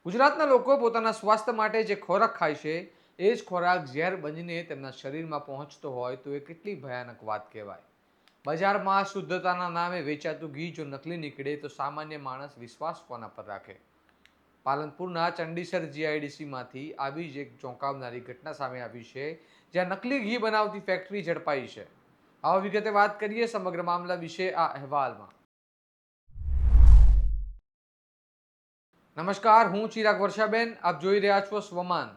ગુજરાતના લોકો પોતાના સ્વાસ્થ્ય માટે જે ખોરાક ખાય છે એ જ ખોરાક ઝેર બનીને તેમના શરીરમાં પહોંચતો હોય તો એ કેટલી ભયાનક વાત કહેવાય. બજારમાં શુદ્ધતાના નામે વેચાતું ઘી જો નકલી નીકળે તો સામાન્ય માણસ વિશ્વાસ કોના પર રાખે? પાલનપુરના ચંડીસર જીઆઈડીસીમાંથી આવી જ એક ચોંકાવનારી ઘટના સામે આવી છે, જ્યાં નકલી ઘી બનાવતી ફેક્ટરી ઝડપાઈ છે. આવા વિગતે વાત કરીએ સમગ્ર મામલા વિશે આ અહેવાલમાં. નમસ્કાર, હું ચિરાગ વર્ષાબેન, આપ જોઈ રહ્યા છો સ્વમાન.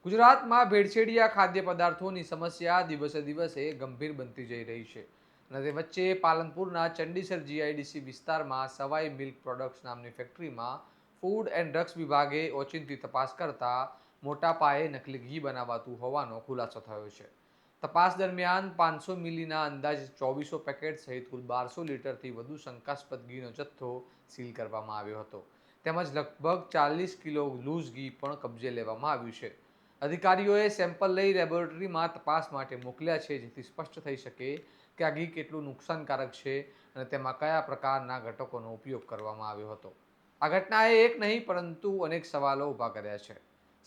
ગુજરાતમાં ભેળસેડિયા ખાદ્ય પદાર્થોની સમસ્યા દિવસે દિવસે ગંભીર બનતી જઈ રહી છે અને તે વચ્ચે પાલનપુરના ચંડીસર જીઆઈડીસી વિસ્તારમાં સવાઈ મિલ્ક પ્રોડક્ટ્સ નામની ફેક્ટરીમાં ફૂડ એન્ડ ડ્રગ્સ વિભાગે ઓચિંતી તપાસ કરતા મોટા પાયે નકલી ઘી બનાવાતું હોવાનો ખુલાસો થયો છે. તપાસ દરમિયાન 500 મિલીના અંદાજે 2400 પેકેટ સહિત કુલ 1200 લીટરથી વધુ શંકાસ્પદ ઘીનો જથ્થો સીલ કરવામાં આવ્યો હતો. તેમજ લગભગ 40 કિલો લૂઝ ઘી પણ કબજે લેવામાં આવ્યું છે. અધિકારીઓએ સેમ્પલ લઈ લેબોરેટરીમાં તપાસ માટે મોકલ્યા છે, જેથી સ્પષ્ટ થઈ શકે કે આ ઘી કેટલું નુકસાનકારક છે અને તેમાં કયા પ્રકારના ઘટકોનો ઉપયોગ કરવામાં આવ્યો હતો. આ ઘટનાએ એક નહીં પરંતુ અનેક સવાલો ઊભા કર્યા છે.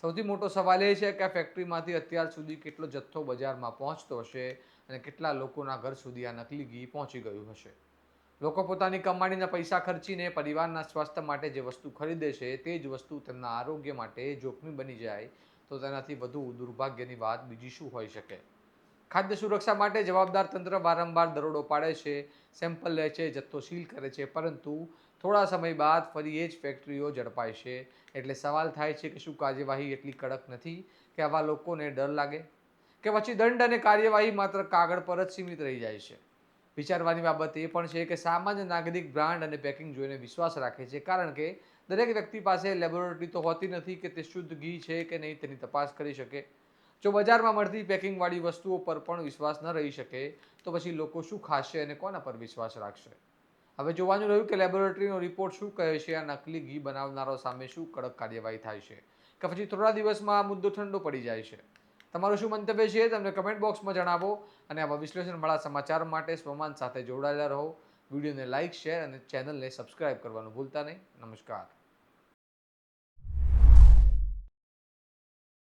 સૌથી મોટો સવાલ એ છે કે આ ફેક્ટરીમાંથી અત્યાર સુધી કેટલો જથ્થો બજારમાં પહોંચતો હશે અને કેટલા લોકોના ઘર સુધી આ નકલી ઘી પહોંચી ગયું હશે. લોકો પોતાની કમાણીના પૈસા ખર્ચીને પરિવારના સ્વાસ્થ્ય માટે જે વસ્તુ ખરીદે છે તે જ વસ્તુ તેમના આરોગ્ય માટે જોખમી બની જાય તો તેનાથી વધુ દુર્ભાગ્યની વાત બીજી શું હોઈ શકે? ખાદ્ય સુરક્ષા માટે જવાબદાર તંત્ર વારંવાર દરોડો પાડે છે, સેમ્પલ લે છે, જથ્થો સીલ કરે છે, પરંતુ થોડા સમય બાદ ફરી એ જ ફેક્ટરીઓ ઝડપાય છે. એટલે સવાલ થાય છે કે શું કાર્યવાહી એટલી કડક નથી કે આવા લોકોને ડર લાગે, કે પછી દંડ અને કાર્યવાહી માત્ર કાગળ પર જ સીમિત રહી જાય છે? વિચારવાની બાબત એ પણ છે કે સામાન્ય નાગરિક બ્રાન્ડ અને પેકિંગ જોઈને વિશ્વાસ રાખે છે, કારણ કે દરેક વ્યક્તિ પાસે લેબોરેટરી તો હોતી નથી કે તે શુદ્ધ ઘી છે કે નહીં તેની તપાસ કરી શકે. જો બજારમાં મળતી પેકિંગવાળી વસ્તુઓ પર પણ વિશ્વાસ ન રહી શકે તો પછી લોકો શું ખાશે અને કોના પર વિશ્વાસ રાખશે? હવે જોવાનું રહ્યું કે લેબોરેટરીનો રિપોર્ટ શું કહે છે. આ નકલી ઘી બનાવનારો સામે શું કડક કાર્યવાહી થાય છે કે પછી થોડા દિવસમાં આ મુદ્દો ઠંડો પડી જાય છે? તમારું શું મંતવ્ય છે તમને કમેન્ટ બોક્સમાં જણાવો અને આવા વિશ્લેષણવાળા સમાચાર માટે સ્વમાન સાથે જોડાયેલા રહો. વિડીયોને લાઇક, શેર અને ચેનલને સબસ્ક્રાઇબ કરવાનું ભૂલતા નહીં. નમસ્કાર.